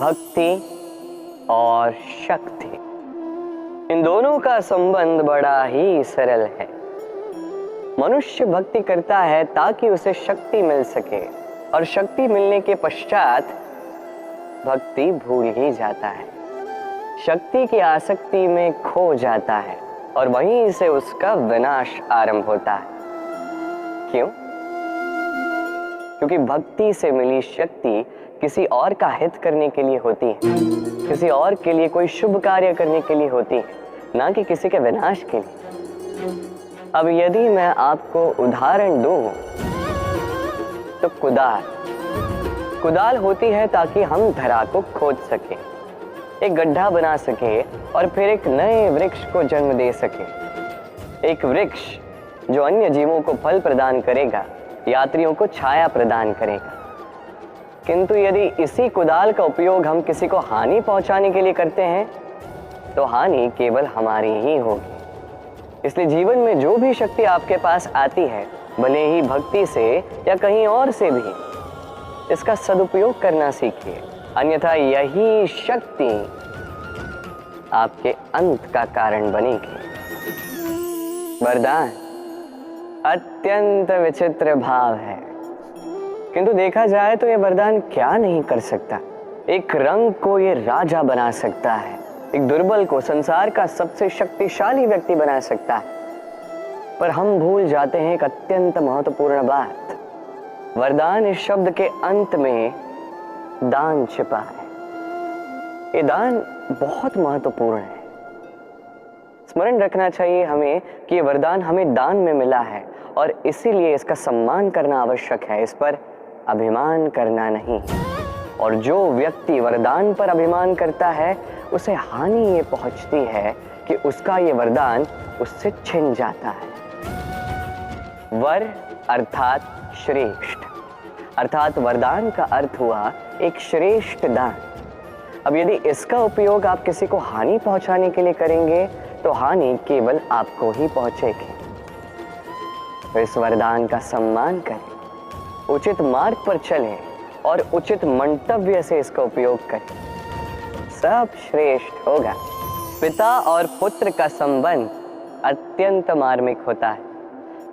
भक्ति और शक्ति, इन दोनों का संबंध बड़ा ही सरल है। मनुष्य भक्ति करता है ताकि उसे शक्ति मिल सके, और शक्ति मिलने के पश्चात भक्ति भूल ही जाता है, शक्ति की आसक्ति में खो जाता है, और वहीं से उसका विनाश आरंभ होता है। क्यों? क्योंकि भक्ति से मिली शक्ति किसी और का हित करने के लिए होती है, किसी और के लिए कोई शुभ कार्य करने के लिए होती है, ना कि किसी के विनाश के लिए। अब यदि मैं आपको उदाहरण दूं तो कुदाल होती है ताकि हम धरा को खोद सके, एक गड्ढा बना सके और फिर एक नए वृक्ष को जन्म दे सके। एक वृक्ष जो अन्य जीवों को फल प्रदान करेगा, यात्रियों को छाया प्रदान करेगा। किंतु यदि इसी कुदाल का उपयोग हम किसी को हानि पहुंचाने के लिए करते हैं तो हानि केवल हमारी ही होगी। इसलिए जीवन में जो भी शक्ति आपके पास आती है, भले ही भक्ति से या कहीं और से भी, इसका सदुपयोग करना सीखिए, अन्यथा यही शक्ति आपके अंत का कारण बनेगी। वरदान अत्यंत विचित्र भाव है, किंतु देखा जाए तो यह वरदान क्या नहीं कर सकता। एक रंग को यह राजा बना सकता है, एक दुर्बल को संसार का सबसे शक्तिशाली व्यक्ति बना सकता है। पर हम भूल जाते हैं एक अत्यंत महत्वपूर्ण बात। वरदान इस शब्द के अंत में दान छिपा है। ये दान बहुत महत्वपूर्ण है। स्मरण रखना चाहिए हमें कि ये वरदान हमें दान में मिला है, और इसीलिए इसका सम्मान करना आवश्यक है, इस पर अभिमान करना नहीं। और जो व्यक्ति वरदान पर अभिमान करता है उसे हानि ये पहुंचती है कि उसका ये वरदान उससे छिन जाता है। वर अर्थात श्रेष्ठ, अर्थात वरदान का अर्थ हुआ एक श्रेष्ठ दान। अब यदि इसका उपयोग आप किसी को हानि पहुंचाने के लिए करेंगे तो हानि केवल आपको ही पहुंचेगी। तो इस वरदान का सम्मान करें, उचित मार्ग पर चलें और उचित मंतव्य से इसका उपयोग करें, सब श्रेष्ठ होगा। पिता और पुत्र का संबंध अत्यंत मार्मिक होता है।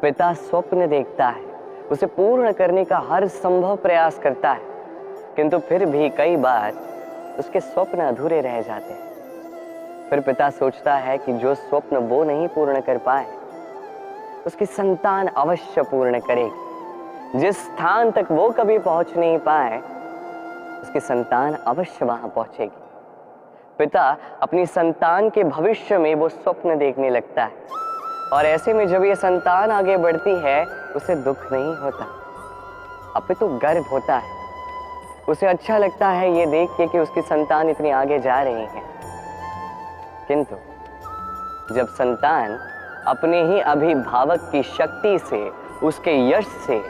पिता स्वप्न देखता है, उसे पूर्ण करने का हर संभव प्रयास करता है, किंतु फिर भी कई बार उसके स्वप्न अधूरे रह जाते हैं। फिर पिता सोचता है कि जो स्वप्न वो नहीं पूर्ण कर पाए उसकी संतान अवश्य पूर्ण करेगी। जिस स्थान तक वो कभी पहुंच नहीं पाए उसकी संतान अवश्य वहां पहुंचेगी। पिता अपनी संतान के भविष्य में वो स्वप्न देखने लगता है, और ऐसे में जब ये संतान आगे बढ़ती है उसे दुख नहीं होता, अपितु गर्व होता है। उसे अच्छा लगता है ये देख के कि उसकी संतान इतनी आगे जा रही है। किंतु जब संतान अपने ही अभिभावक की शक्ति से, उसके यश से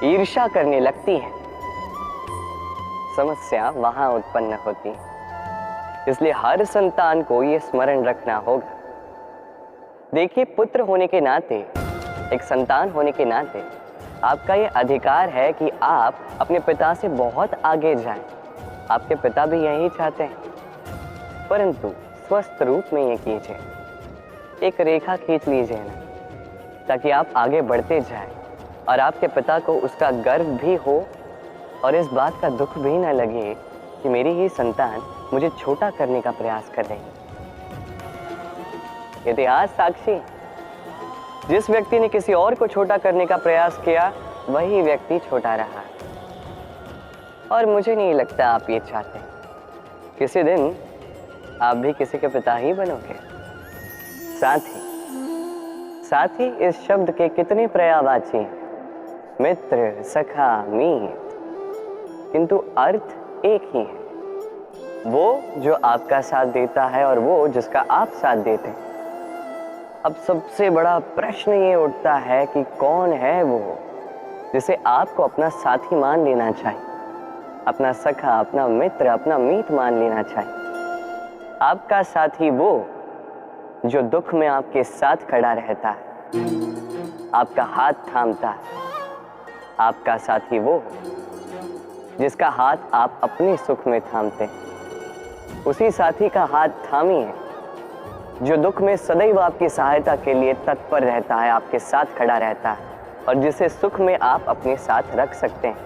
ईर्ष्या करने लगती है, समस्या वहां उत्पन्न होती है। इसलिए हर संतान को यह स्मरण रखना होगा। देखिए, पुत्र होने के नाते, एक संतान होने के नाते आपका ये अधिकार है कि आप अपने पिता से बहुत आगे जाएं। आपके पिता भी यही चाहते हैं, परंतु स्वस्थ रूप में ये कीजिए। एक रेखा खींच लीजिए ना, ताकि आप आगे बढ़ते जाएं और आपके पिता को उसका गर्व भी हो और इस बात का दुख भी न लगे कि मेरी ही संतान मुझे छोटा करने का प्रयास कर रही है। इतिहास साक्षी, जिस व्यक्ति ने किसी और को छोटा करने का प्रयास किया वही व्यक्ति छोटा रहा। और मुझे नहीं लगता आप ये चाहते हैं। किसी दिन आप भी किसी के पिता ही बनोगे। साथी इस शब्द के कितने पर्यायवाची हैं, मित्र, सखा, मीत, किंतु अर्थ एक ही है। वो जो आपका साथ देता है और वो जिसका आप साथ देते हैं। अब सबसे बड़ा प्रश्न ये उठता है कि कौन है वो जिसे आपको अपना साथी मान लेना चाहिए, अपना सखा, अपना मित्र, अपना मीत मान लेना चाहिए। आपका साथी वो जो दुख में आपके साथ खड़ा रहता है, आपका हाथ थामता है। आपका साथी वो जिसका हाथ आप अपने सुख में थामते हैं। उसी साथी का हाथ थामिए जो दुख में सदैव आपकी सहायता के लिए तत्पर रहता है, आपके साथ खड़ा रहता है, और जिसे सुख में आप अपने साथ रख सकते हैं।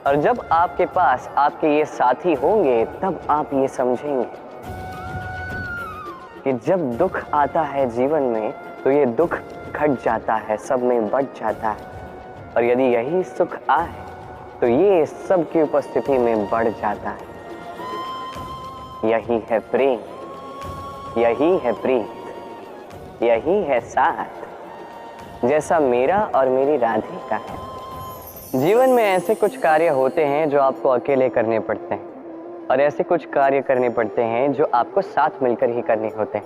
और जब आपके पास आपके ये साथी होंगे तब आप ये समझेंगे कि जब दुख आता है जीवन में तो ये दुख घट जाता है, सब में बढ़ जाता है, और यदि यही सुख आए तो ये सब की उपस्थिति में बढ़ जाता है। यही है प्रेम, यही है प्रीत, यही है साथ, जैसा मेरा और मेरी राधे का है। जीवन में ऐसे कुछ कार्य होते हैं जो आपको अकेले करने पड़ते हैं, और ऐसे कुछ कार्य करने पड़ते हैं जो आपको साथ मिलकर ही करने होते हैं,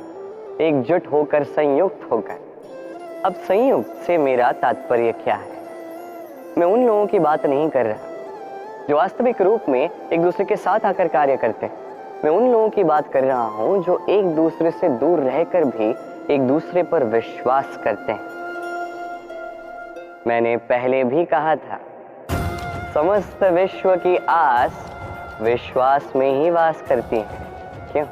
एकजुट होकर, संयुक्त होकर। अब संयुक्त से मेरा तात्पर्य क्या है? मैं उन लोगों की बात नहीं कर रहा जो वास्तविक रूप में एक दूसरे के साथ आकर कार्य करते हैं। मैं उन लोगों की बात कर रहा हूं जो एक दूसरे से दूर रहकर भी एक दूसरे पर विश्वास करते हैं। मैंने पहले भी कहा था, समस्त विश्व की आस विश्वास में ही वास करती है। क्यों?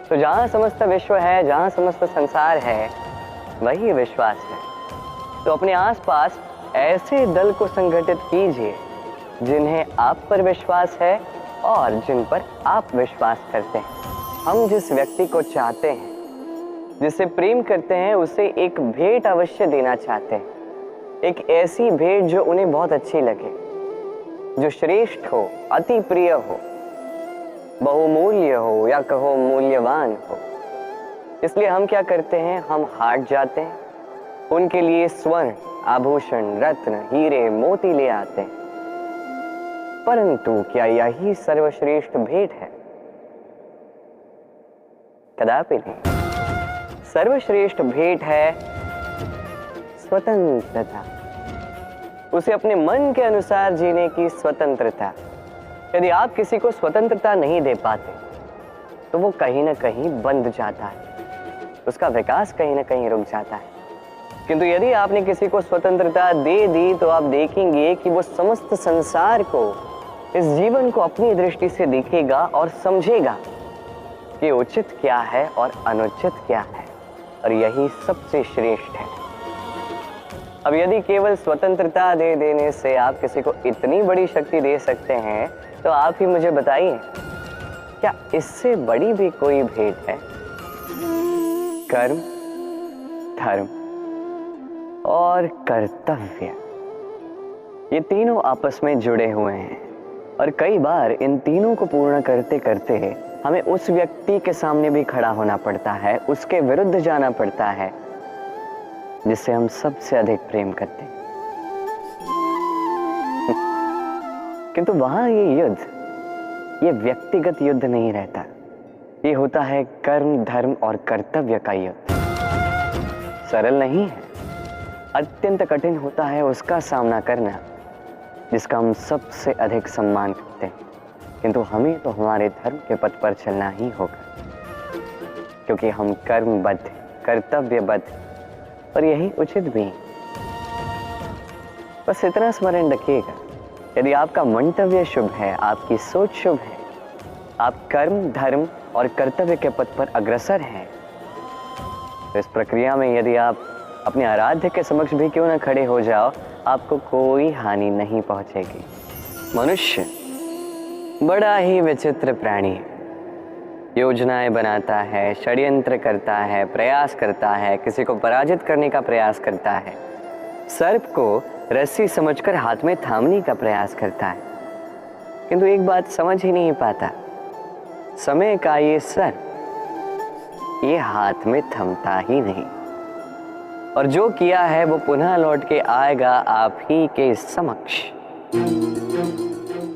तो जहां समस्त विश्व है, जहां समस्त संसार है, वही विश्वास है। तो अपने आसपास ऐसे दल को संगठित कीजिए जिन्हें आप पर विश्वास है और जिन पर आप विश्वास करते हैं। हम जिस व्यक्ति को चाहते हैं, जिसे प्रेम करते हैं, उसे एक भेंट अवश्य देना चाहते हैं। एक ऐसी भेंट जो उन्हें बहुत अच्छी लगे, जो श्रेष्ठ हो, अति प्रिय हो, बहुमूल्य हो या कहो मूल्यवान हो। इसलिए हम क्या करते हैं? हम हाट जाते हैं, उनके लिए स्वर्ण, आभूषण, रत्न, हीरे, मोती ले आते हैं। परंतु क्या यही सर्वश्रेष्ठ भेंट है? कदापि नहीं। सर्वश्रेष्ठ भेंट है स्वतंत्रता, उसे अपने मन के अनुसार जीने की स्वतंत्रता। यदि आप किसी को स्वतंत्रता नहीं दे पाते तो वो कहीं ना कहीं बंध जाता है, उसका विकास कहीं ना कहीं रुक जाता है। किंतु यदि आपने किसी को स्वतंत्रता दे दी तो आप देखेंगे कि वो समस्त संसार को, इस जीवन को अपनी दृष्टि से देखेगा और समझेगा कि उचित क्या है और अनुचित क्या है, और यही सबसे श्रेष्ठ है। अब यदि केवल स्वतंत्रता दे देने से आप किसी को इतनी बड़ी शक्ति दे सकते हैं तो आप ही मुझे बताइए, क्या इससे बड़ी भी कोई भेंट है? कर्म, धर्म और कर्तव्य, ये तीनों आपस में जुड़े हुए हैं, और कई बार इन तीनों को पूर्ण करते करते हमें उस व्यक्ति के सामने भी खड़ा होना पड़ता है, उसके विरुद्ध जाना पड़ता है जिससे हम सबसे अधिक प्रेम करते हैं। किंतु वहां ये युद्ध, ये व्यक्तिगत युद्ध नहीं रहता, ये होता है कर्म, धर्म और कर्तव्य का युद्ध। सरल नहीं है, अत्यंत कठिन होता है उसका सामना करना जिसका हम सबसे अधिक सम्मान करते हैं। किंतु हमें तो हमारे धर्म के पथ पर चलना ही होगा, क्योंकि हम कर्मबद्ध, कर्तव्यबद्ध, और यही उचित भी। बस इतना स्मरण रखिएगा, यदि आपका मंतव्य शुभ है, आपकी सोच शुभ है, आप कर्म, धर्म और कर्तव्य के पथ पर अग्रसर हैं, तो इस प्रक्रिया में यदि आप अपने आराध्य के समक्ष भी क्यों न खड़े हो जाओ, आपको कोई हानि नहीं पहुंचेगी। मनुष्य बड़ा ही विचित्र प्राणी है। योजनाएं बनाता है, षड्यंत्र करता है, प्रयास करता है, किसी को पराजित करने का प्रयास करता है, सर्प को रस्सी समझकर हाथ में थामने का प्रयास करता है, किंतु एक बात समझ ही नहीं पाता, समय का ये सर्प ये हाथ में थमता ही नहीं, और जो किया है वो पुनः लौट के आएगा आप ही के समक्ष।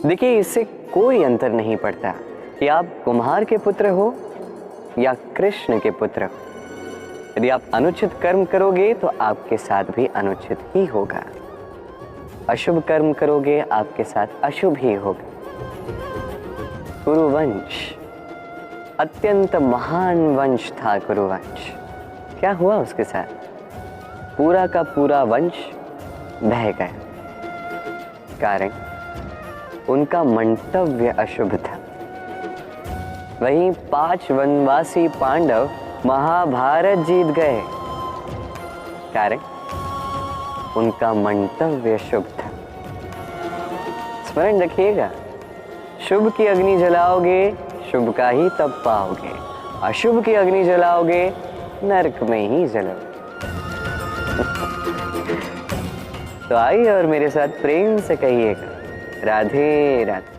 देखिए, इससे कोई अंतर नहीं पड़ता कि आप कुम्हार के पुत्र हो या कृष्ण के पुत्र हो। यदि आप अनुचित कर्म करोगे तो आपके साथ भी अनुचित ही होगा, अशुभ कर्म करोगे आपके साथ अशुभ ही होगा। कुरुवंश अत्यंत महान वंश था। कुरुवंश, क्या हुआ उसके साथ? पूरा का पूरा वंश बह गया। कारण उनका मंतव्य अशुभ था। वहीं 5 वनवासी पांडव महाभारत जीत गए। कारण उनका मंतव्य शुभ था। स्मरण रखिएगा, शुभ की अग्नि जलाओगे शुभ का ही तप पाओगे, अशुभ की अग्नि जलाओगे नरक में ही जलोगे। तो आइए और मेरे साथ प्रेम से कहिएगा, राधे राधे।